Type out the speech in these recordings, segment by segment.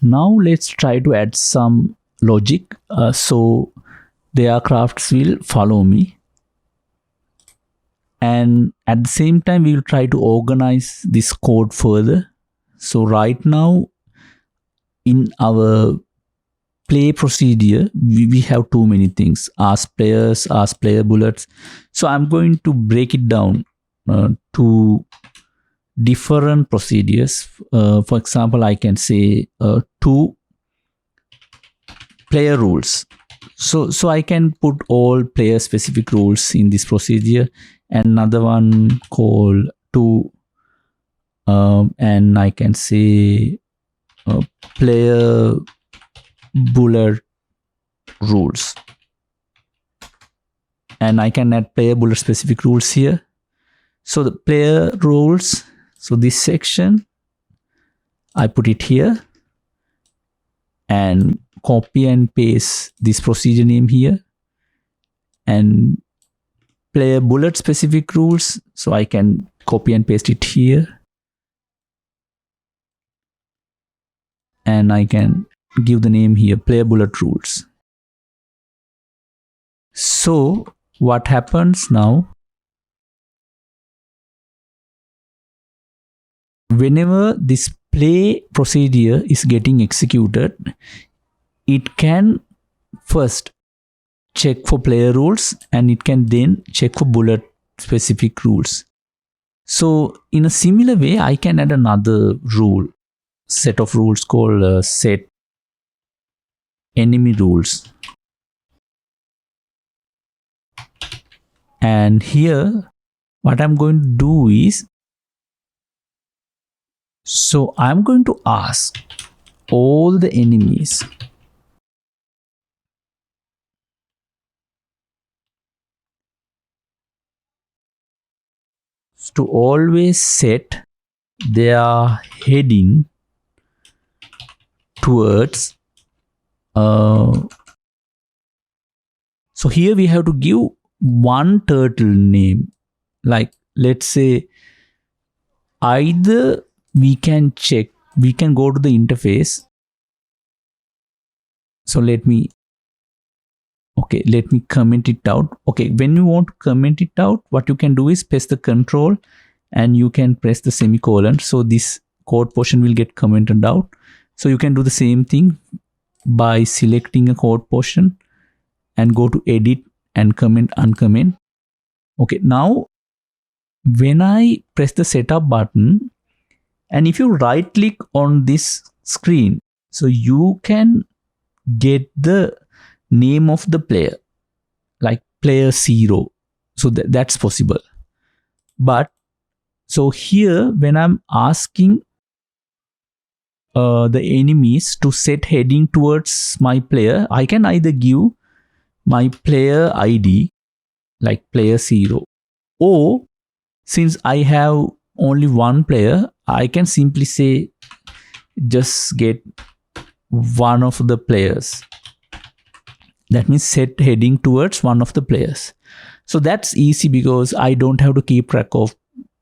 Now let's try to add some logic so the aircrafts will follow me, and at the same time we will try to organize this code further. So right now in our play procedure we have too many things: ask players, ask player bullets. So I'm going to break it down to different procedures. For example, I can say two player rules. So I can put all player specific rules in this procedure, and another one called two, and I can say player bullet rules, and I can add player bullet specific rules here. So the player rules, so this section I put it here and copy and paste this procedure name here, and player bullet specific rules, so I can copy and paste it here, and I can give the name here player bullet rules. So what happens now, whenever this play procedure is getting executed, it can first check for player rules and it can then check for bullet specific rules. So in a similar way I can add another rule, set of rules called set enemy rules, and here what I'm going to do is, so I'm going to ask all the enemies to always set their heading towards so here we have to give one turtle name. Like let's say either we can check, we can go to the interface. So let me comment it out. Okay, when you want to comment it out, what you can do is press the control and you can press the semicolon, so this code portion will get commented out. So you can do the same thing by selecting a code portion and go to edit and comment uncomment. Okay, now when I press the setup button, and if you right click on this screen, so you can get the name of the player, like player 0. So that's possible. But so here when I'm asking the enemies to set heading towards my player, I can either give my player ID like player 0, or since I have only one player, I can simply say just get one of the players. That means set heading towards one of the players. So that's easy because I don't have to keep track of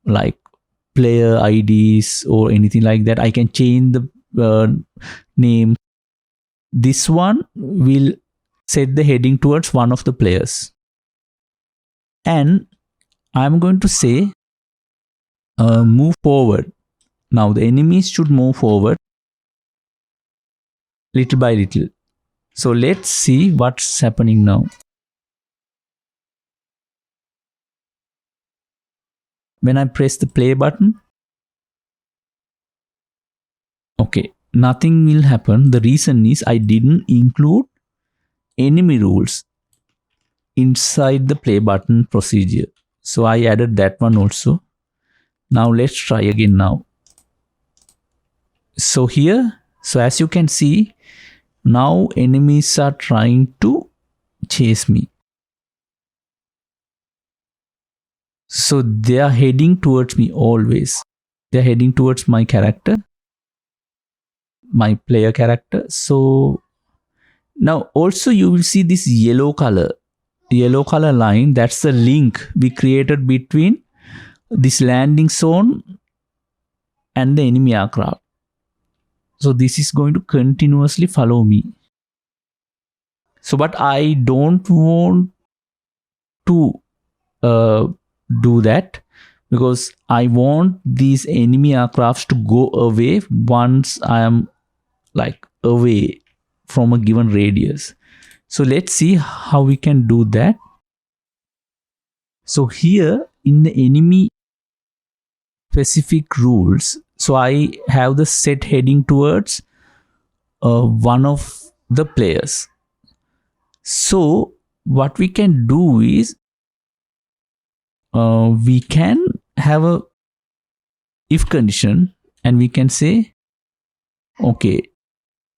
like player IDs or anything like that. I can change the name. This one will set the heading towards one of the players, and I'm going to say move forward. Now the enemies should move forward little by little. So let's see what's happening now. When I press the play button, okay, nothing will happen. The reason is I didn't include enemy rules inside the play button procedure, so I added that one also. Now let's try again now. So here, so as you can see, now enemies are trying to chase me. So they are heading towards me always. They are heading towards my character, my player character. So now also you will see this yellow color line. That's the link we created between this landing zone and the enemy aircraft. So this is going to continuously follow me. So but I don't want to do that, because I want these enemy aircrafts to go away once I am like away from a given radius. So let's see how we can do that. So here in the enemy specific rules, so I have the set heading towards one of the players. So what we can do is we can have a if condition, and we can say, okay,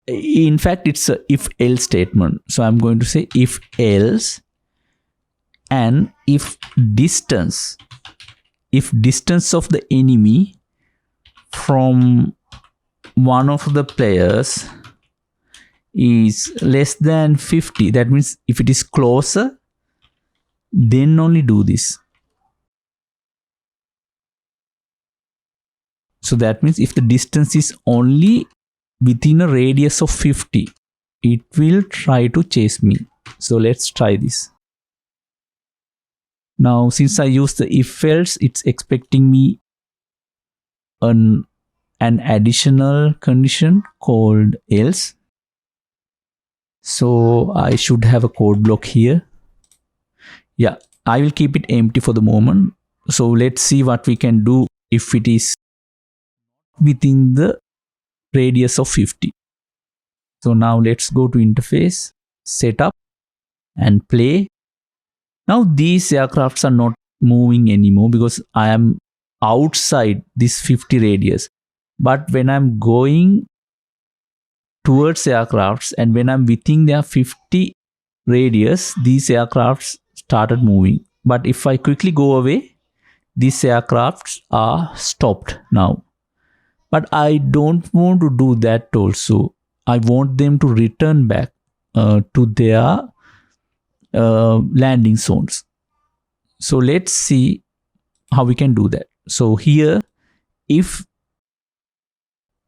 in fact it's a if else statement. So I'm going to say if else, and if distance of the enemy from one of the players is less than 50, that means if it is closer, then only do this. So that means if the distance is only within a radius of 50, it will try to chase me. So let's try this. Now since I use the if else, it's expecting me an additional condition called else. So I should have a code block here. Yeah, I will keep it empty for the moment. So let's see what we can do if it is within the radius of 50. So now let's go to interface, setup, and play. Now these aircrafts are not moving anymore because I am outside this 50 radius. But when I'm going towards aircrafts and when I'm within their 50 radius, these aircrafts started moving. But if I quickly go away, these aircrafts are stopped now. But I don't want to do that also. I want them to return back to their landing zones. So let's see how we can do that. So here, if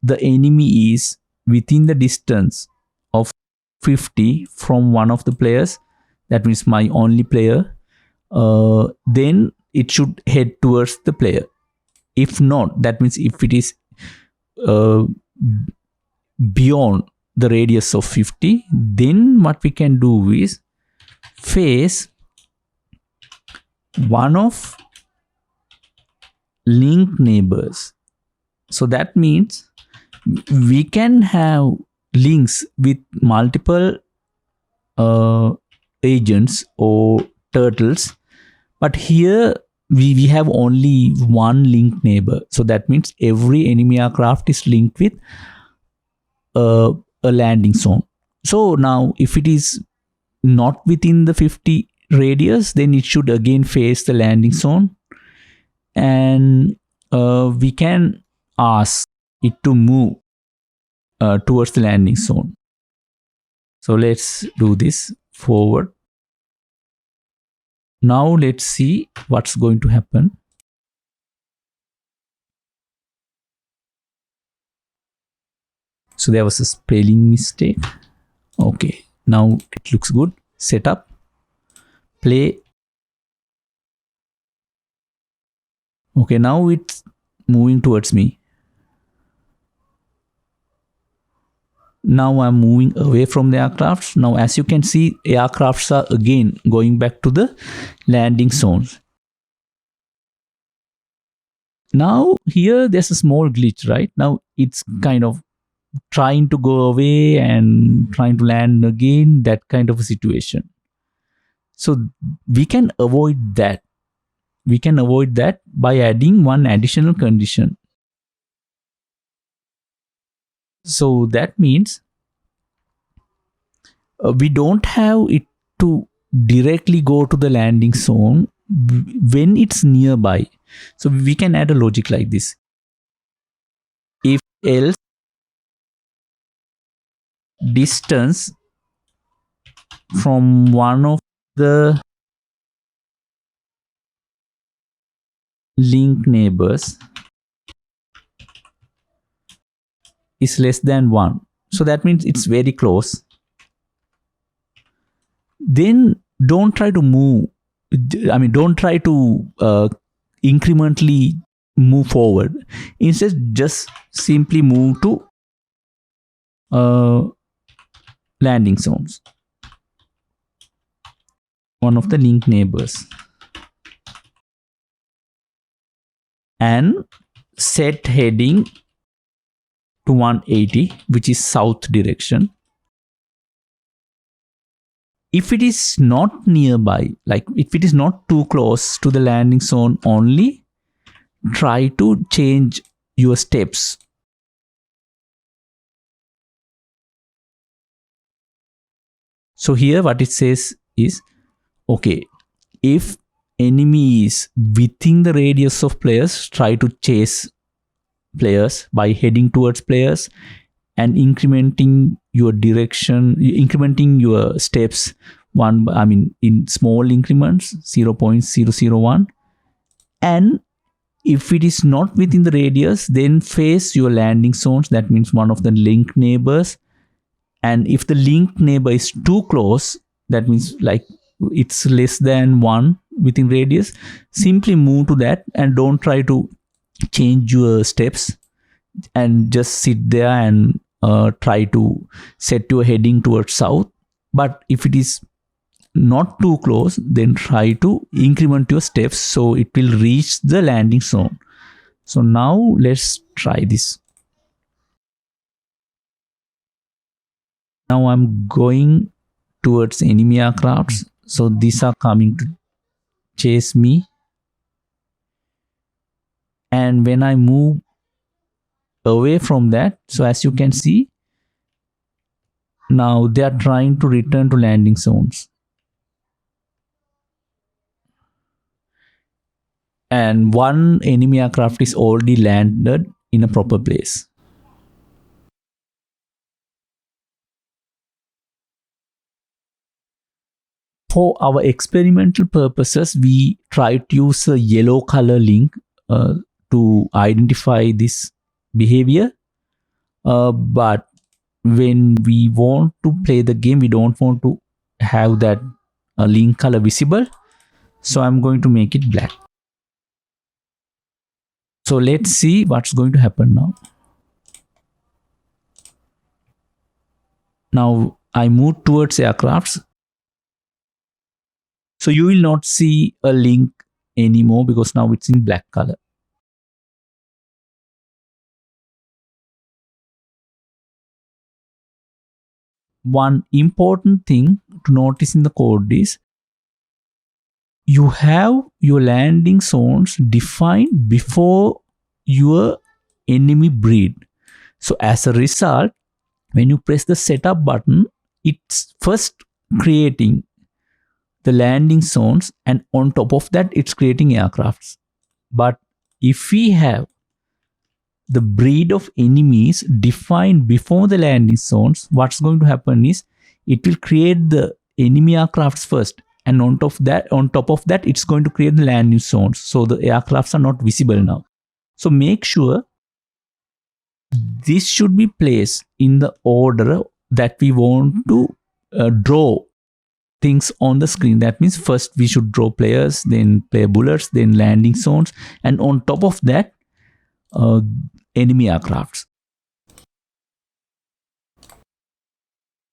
the enemy is within the distance of 50 from one of the players, that means my only player, then it should head towards the player. If not, that means if it is beyond the radius of 50, then what we can do is face one of linked neighbors. So that means we can have links with multiple agents or turtles, but here we have only one linked neighbor. So that means every enemy aircraft is linked with a landing zone. So now if it is not within the 50 radius, then it should again face the landing zone, and we can ask it to move towards the landing zone. So let's do this forward. Now let's see what's going to happen. So there was a spelling mistake. Okay, now it looks good. Setup, play. Okay, now it's moving towards me. Now I'm moving away from the aircrafts. Now as you can see, aircrafts are again going back to the landing zones. Now here there's a small glitch, right? Now it's kind of trying to go away and trying to land again, that kind of a situation. So we can avoid that. We can avoid that by adding one additional condition. So that means we don't have it to directly go to the landing zone when it's nearby. So we can add a logic like this. If else distance from one of the link neighbors is less than 1. So that means it's very close. Then don't try to move. Don't try to incrementally move forward. Instead, just simply move to landing zones, one of the link neighbors, and set heading to 180, which is south direction. If it is not nearby, like if it is not too close to the landing zone only, try to change your steps. So here what it says is, okay, if enemy is within the radius of players, try to chase players by heading towards players and incrementing your direction, incrementing your steps in small increments, 0.001. And if it is not within the radius, then face your landing zones, that means one of the link neighbors. And if the link neighbor is too close, that means like it's less than 1 within radius, simply move to that and don't try to change your steps, and just sit there and try to set your heading towards south. But if it is not too close, then try to increment your steps so it will reach the landing zone. So now let's try this. Now I'm going towards enemy aircrafts. So these are coming to chase me. And when I move away from that, so as you can see, now they are trying to return to landing zones. And one enemy aircraft is already landed in a proper place. For our experimental purposes, we try to use a yellow color link to identify this behavior. But when we want to play the game, we don't want to have that link color visible. So I'm going to make it black. So let's see what's going to happen now. Now I move towards aircrafts. So you will not see a link anymore because now it's in black color. One important thing to notice in the code is you have your landing zones defined before your enemy breed. So as a result, when you press the setup button, it's first creating the landing zones, and on top of that it's creating aircrafts. But if we have the breed of enemies defined before the landing zones, what's going to happen is it will create the enemy aircrafts first, and on top of that it's going to create the landing zones. So the aircrafts are not visible now. So make sure this should be placed in the order that we want to draw things on the screen. That means first we should draw players, then player bullets, then landing zones, and on top of that enemy aircrafts.